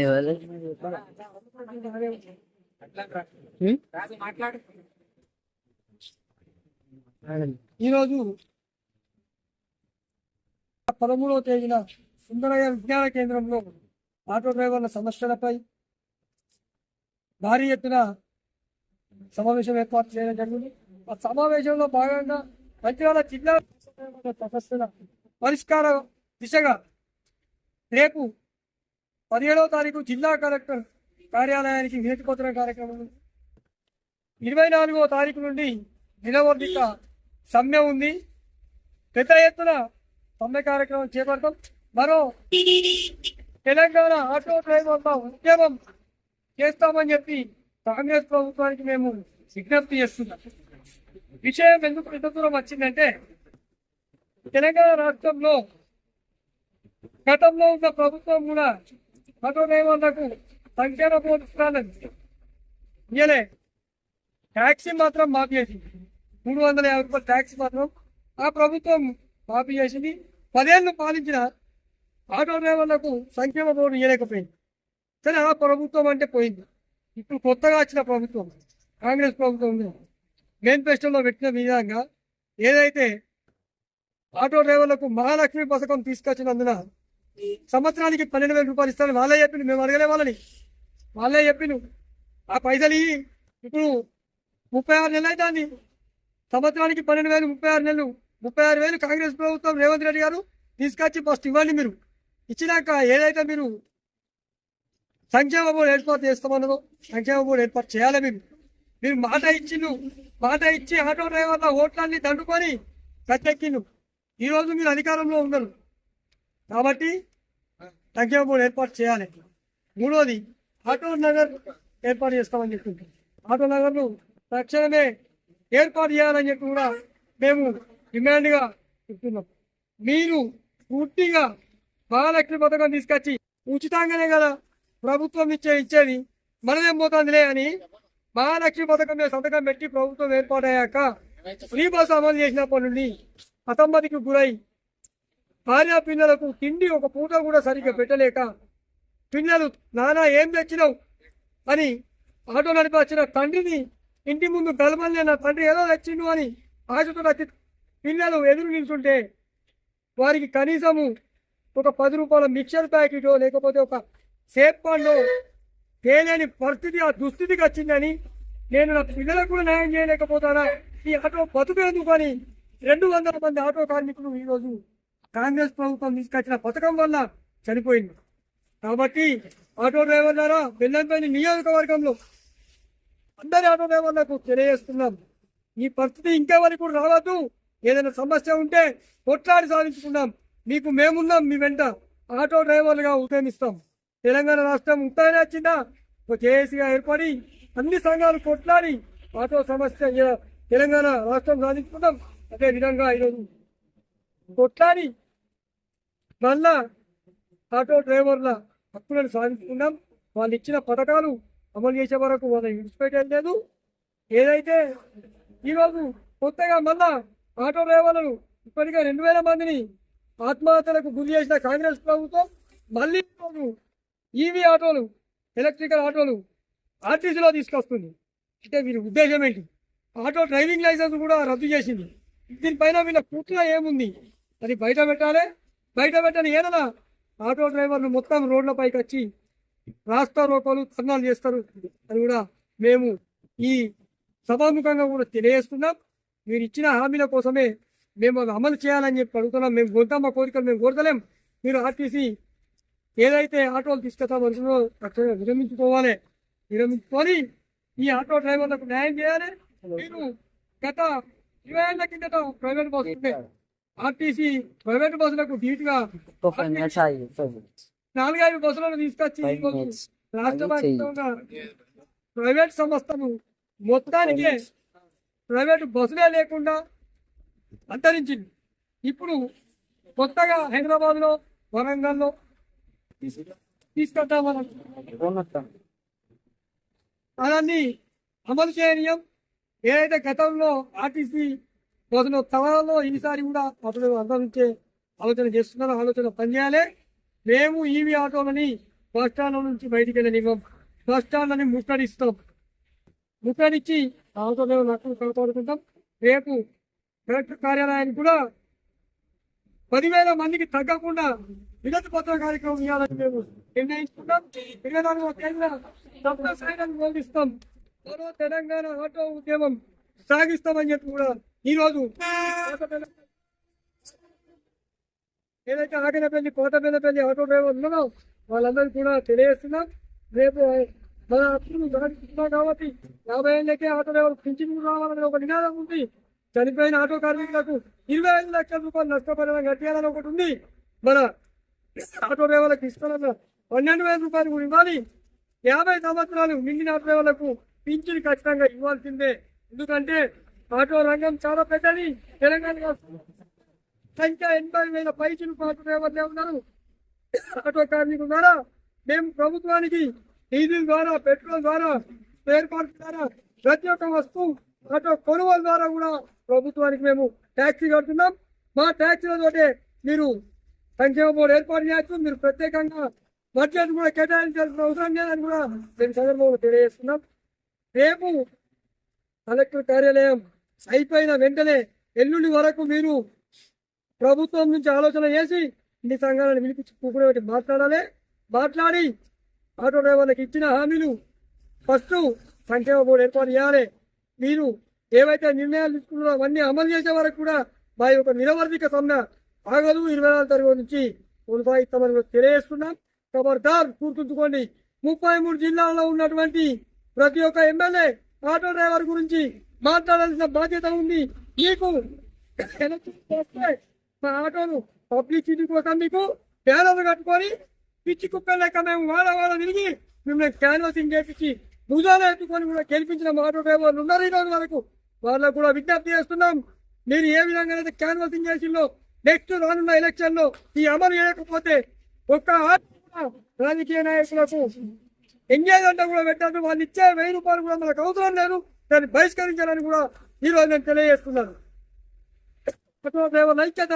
ఎవరు? ఈరోజు 13వ తేదీన సుందరయ్య విజ్ఞాన కేంద్రంలో ఆటో డ్రైవర్ల సమస్యలపై భారీ ఎత్తున సమావేశం ఏర్పాటు చేయడం జరిగింది. ఆ సమావేశంలో భాగంగా మంచిర్యాల జిల్లా సమస్యల పరిష్కార దిశగా రేపు 17వ తారీఖు జిల్లా కలెక్టర్ కార్యాలయానికి వినతిపత్రం కార్యక్రమం, 24వ తారీఖు నుండి నిలవర్తిక సమ్మె ఉంది. పెద్ద ఎత్తున సమ్మె కార్యక్రమం చేపడతాం. మరో తెలంగాణ ఆటో డ్రైవర్ల ఉద్యమం చేస్తామని చెప్పి కాంగ్రెస్ ప్రభుత్వానికి మేము విజ్ఞప్తి చేస్తున్నాం. విషయం ఎందుకు ఎంత దూరం వచ్చిందంటే, తెలంగాణ రాష్ట్రంలో గతంలో ఉన్న ప్రభుత్వం కూడా ఆటో డ్రైవర్లకు సంక్షేమ పోషిస్తానని ఇయ్యలే. ట్యాక్సీ మాత్రం మాఫీ చేసింది. 350 రూపాయల ట్యాక్సీ మాత్రం ఆ ప్రభుత్వం మాఫీ చేసింది. 10 ఏళ్ళు పాలించిన ఆటో డ్రైవర్లకు సంక్షేమ బోర్డు ఇవ్వలేకపోయింది. సరే, ఆ ప్రభుత్వం అంటే పోయింది. ఇప్పుడు కొత్తగా వచ్చిన ప్రభుత్వం కాంగ్రెస్ ప్రభుత్వం మేనిఫెస్టోలో పెట్టిన విధంగా ఏదైతే ఆటో డ్రైవర్లకు మహాలక్ష్మి పథకం తీసుకొచ్చినందున సంవత్సరానికి 12,000 రూపాయలు ఇస్తారని వాళ్ళే చెప్పింది. మేము అడగలే వాళ్ళని, వాళ్ళే చెప్పిండు. ఆ పైసలు ఇప్పుడు 36 నెలలు అవుతుంది. సంవత్సరానికి 12,000, 36 నెలలు, 36,000 కాంగ్రెస్ ప్రభుత్వం రేవంత్ రెడ్డి గారు తీసుకొచ్చి ఫస్ట్ ఇవ్వండి. మీరు ఇచ్చినాక ఏదైతే మీరు సంక్షేమ బోర్డు ఏర్పాటు చేస్తామన్నదో సంక్షేమ బోర్డు ఏర్పాటు చేయాలి. మీరు మాట ఇచ్చి ఆటో డ్రైవర్ల ఓట్లన్నీ దండుకొని ప్రత్యేకిండు. ఈరోజు మీరు అధికారంలో ఉన్నారు కాబట్టి సంక్షేమ బోర్డు ఏర్పాటు చేయాలి. మూడోది, ఆటో నగర్ ఏర్పాటు చేస్తామని చెప్తుంటాం. ఆటో నగర్ను తక్షణమే ఏర్పాటు చేయాలని చెప్పి కూడా మేము డిమాండ్గా చెప్తున్నాం. మీరు పూర్తిగా మహాలక్ష్మి పథకం తీసుకొచ్చి ఉచితంగానే కదా ప్రభుత్వం ఇచ్చేది, మనదేం పోతుందిలే అని మహాలక్ష్మి పథకం మీద సంతకం పెట్టి ప్రభుత్వం ఏర్పాటయ్యాక ఫ్రీ బస్ అమలు చేసినప్పటి నుండి అసమ్మతికి గురై భార్య పిల్లలకు తిండి ఒక పూట కూడా సరిగ్గా పెట్టలేక పిల్లలు నానా ఏం తెచ్చినావు అని ఆటో నడిపి వచ్చిన తండ్రిని ఇంటి ముందు గలమల్లే నా తండ్రి ఏదో తెచ్చిండు అని ఆశతో వచ్చి పిల్లలు ఎదురు నిల్చుంటే వారికి కనీసము ఒక 10 రూపాయల మిక్చర్ ప్యాకెటో లేకపోతే ఒక సేఫ్ పండ్లో తేలేని పరిస్థితి, ఆ దుస్థితికి వచ్చిందని నేను నా పిల్లలకు కూడా న్యాయం చేయలేకపోతానా, ఈ ఆటో బతుకేందుకు అని 200 మంది ఆటో కార్మికులు ఈరోజు కాంగ్రెస్ ప్రభుత్వం తీసుకొచ్చిన పథకం వల్ల చనిపోయింది. కాబట్టి ఆటో డ్రైవర్లారా, బెల్లంపల్లి నియోజకవర్గంలో అందరి ఆటో డ్రైవర్లకు తెలియజేస్తున్నాం, ఈ పరిస్థితి ఇంకెవరికి కూడా రావద్దు. ఏదైనా సమస్య ఉంటే కొట్లాడి సాధించుకున్నాం. మీకు మేమున్నాం, మీ వెంట ఆటో డ్రైవర్లుగా ఉద్యమిస్తాం. తెలంగాణ రాష్ట్రం ఉంటానే వచ్చిందా, ఒక జేఏసీగా ఏర్పడి అన్ని సంఘాలు కొట్లాడి ఆటో సమస్య తెలంగాణ రాష్ట్రం సాధించుకుంటాం. అదే విధంగా ఈరోజు కొట్లాడి మళ్ళా ఆటో డ్రైవర్ల హక్కులను సాధించుకున్నాం. వాళ్ళు ఇచ్చిన పథకాలు అమలు చేసే వరకు వాళ్ళని విడిచిపెట్టేది లేదు. ఏదైతే ఈరోజు కొత్తగా మళ్ళా ఆటో డ్రైవర్లను ఇప్పటికే 2,000 మందిని ఆత్మహత్యలకు గురి చేసిన కాంగ్రెస్ ప్రభుత్వం మళ్ళీ ఈవీ ఆటోలు, ఎలక్ట్రికల్ ఆటోలు ఆర్టీసీలో తీసుకొస్తుంది. అంటే వీరి ఉద్దేశం ఏంటి? ఆటో డ్రైవింగ్ లైసెన్స్ కూడా రద్దు చేసింది. దీనిపైన వీళ్ళ పూర్తిగా ఏముంది అది బయట పెట్టాలి. బయట పెట్టని ఏదైనా ఆటో డ్రైవర్లు మొత్తం రోడ్లపైకి వచ్చి రాస్తా రోకోలు ధర్నాలు చేస్తారు అని కూడా మేము ఈ సభాముఖంగా కూడా తెలియజేస్తున్నాం. మీరు ఇచ్చిన హామీల కోసమే మేము అవి అమలు చేయాలని చెప్పి అడుగుతున్నాం. మేము కోరుతాం, మా కోరికలు మేము కోరతలేం. మీరు ఆర్టీసీ ఏదైతే ఆటోలు తీసుకొస్తామనుకున్నో తక్షణంగా విరమించుకోవాలి. విరమించుకొని ఈ ఆటో డ్రైవర్లకు న్యాయం చేయాలి. మీరు గత 20 ఏళ్ల కిందట ప్రైవేట్ బస్సు ఉంటే ఆర్టీసీ ప్రైవేట్ బస్సులకు ధీటుగా 4-5 బస్సులను తీసుకొచ్చి రాష్ట్ర వ్యాప్తంగా ప్రైవేట్ సంస్థను మొత్తానికి ప్రైవేట్ బస్సులే లేకుండా అంతరించింది. ఇప్పుడు కొత్తగా హైదరాబాద్లో, వరంగల్లో తీసుకొద్దామని అలాన్ని అమలు చేయనీయం. ఏదైతే గతంలో ఆర్టీసీ బస్సులో తలలో ఈసారి కూడా అప్పుడు అనుభవించే ఆలోచన చేస్తున్నారో ఆలోచన పనిచేయాలి. మేము ఈవీ ఆటోలని బస్ స్టాండ్ నుంచి బయటికి వెళ్ళనివ్వం. బస్ స్టాండ్లని ముట్టడిచ్చి ఆటో డ్రైవర్లు హక్కులు కాపాడుకుంటాం. రేపు కలెక్టర్ కార్యాలయానికి కూడా 10,000 మందికి తగ్గకుండా వినతి పత్ర కార్యక్రమం ఇవ్వాలని మేము నిర్ణయించుకున్నాం. 24వ తేదీన సప్తసాయిలను బోధిస్తాం. మరో తెలంగాణ ఆటో ఉద్యమం సాగిస్తామని చెప్పి కూడా ఈరోజు ఏదైతే ఆగినపల్లి కోటపల్లి ఆటో డ్రైవర్ ఉన్నారో వాళ్ళందరికీ కూడా తెలియజేస్తున్నాం. రేపు మన అప్పులు సాధిస్తున్నాం కాబట్టి 50 ఏళ్ళకే ఆటో డ్రైవర్ పింఛన్ రావాలని ఒక నినాదం ఉంది. చనిపోయిన ఆటో కార్మికులకు 25 లక్షల రూపాయలు నష్టపరిహారం కట్టాలని ఒకటి ఉంది. మన ఆటో డ్రైవర్లకు ఇస్తున్న 12,000 రూపాయలు కూడా ఇవ్వాలి. 50 సంవత్సరాలు నిండిన ఆటో డ్రైవర్లకు పింఛన్ ఖచ్చితంగా ఇవ్వాల్సిందే. ఎందుకంటే ఆటో రంగం చాలా పెద్దది. తెలంగాణ సంఖ్య 80,000 పైచులు ఆటో డ్రైవర్లే ఉన్నారు. ఆటో కార్మికుల ద్వారా మేము ప్రభుత్వానికి డీజిల్ ద్వారా, పెట్రోల్ ద్వారా, స్పేర్ పార్ట్స్ ద్వారా, ప్రతి ఒక్క వస్తువు ఆటో కొనుగోలు ద్వారా కూడా ప్రభుత్వానికి మేము ట్యాక్సీ కడుతున్నాం. మా ట్యాక్సీలతోటే మీరు సంక్షేమ బోర్డు ఏర్పాటు చేయొచ్చు. మీరు ప్రత్యేకంగా బడ్జెట్ కూడా కేటాయించాల్సిన అవసరం లేదని కూడా మేము సందర్భంలో తెలియజేస్తున్నాం. రేపు కలెక్టర్ కార్యాలయం అయిపోయిన వెంటనే ఎల్లుండి వరకు మీరు ప్రభుత్వం నుంచి ఆలోచన చేసి ఇన్ని సంఘాలను పిలిపించి మాట్లాడి ఆటో డ్రైవర్లకు ఇచ్చిన హామీలు ఫస్ట్ సంక్షేమ బోర్డు ఏర్పాటు చేయాలి. మీరు ఏవైతే నిర్ణయాలు తీసుకున్నారో అవన్నీ అమలు చేసే వరకు కూడా మా యొక్క నిరవర్తిక సమ్మె ఆగదు. 24వ తారీఖు నుంచి కొనసాగిస్తామని తెలియజేస్తున్నాం. ఖబర్దార్ గుర్తుంచుకోండి, 33 జిల్లాల్లో ఉన్నటువంటి ప్రతి ఒక్క ఎమ్మెల్యే ఆటో డ్రైవర్ గురించి మాట్లాడాల్సిన బాధ్యత ఉంది. మీకు మా ఆటోలు పబ్లిసిటీ కోసం మీకు బ్యానర్లు కట్టుకొని పిచ్చి కుక్కల లెక్క మేము వాడ తిరిగి మిమ్మల్ని క్యాన్వాసింగ్ చేపించి భుజాలు ఎత్తుకొని కూడా గెలిపించిన ఆటో డ్రైవర్లు ఉన్నారు. ఈ రోజు వరకు వాళ్ళకు కూడా విజ్ఞప్తి చేస్తున్నాం. మీరు ఏ విధంగా అయితే క్యాన్వాసింగ్ చేసిందో నెక్స్ట్ రానున్న ఎలక్షన్ లో ఈ అమలు చేయకపోతే ఒక్క రాజకీయ నాయకులకు ఎంగేజ్మెంట్ కూడా పెట్టారు. వాళ్ళు ఇచ్చే 1000 రూపాయలు కూడా మనకు అవసరం లేదు. దాన్ని బహిష్కరించాలని కూడా ఈ రోజు నేను తెలియజేస్తున్నాను. ఆటో డ్రైవర్ల ఐక్యత.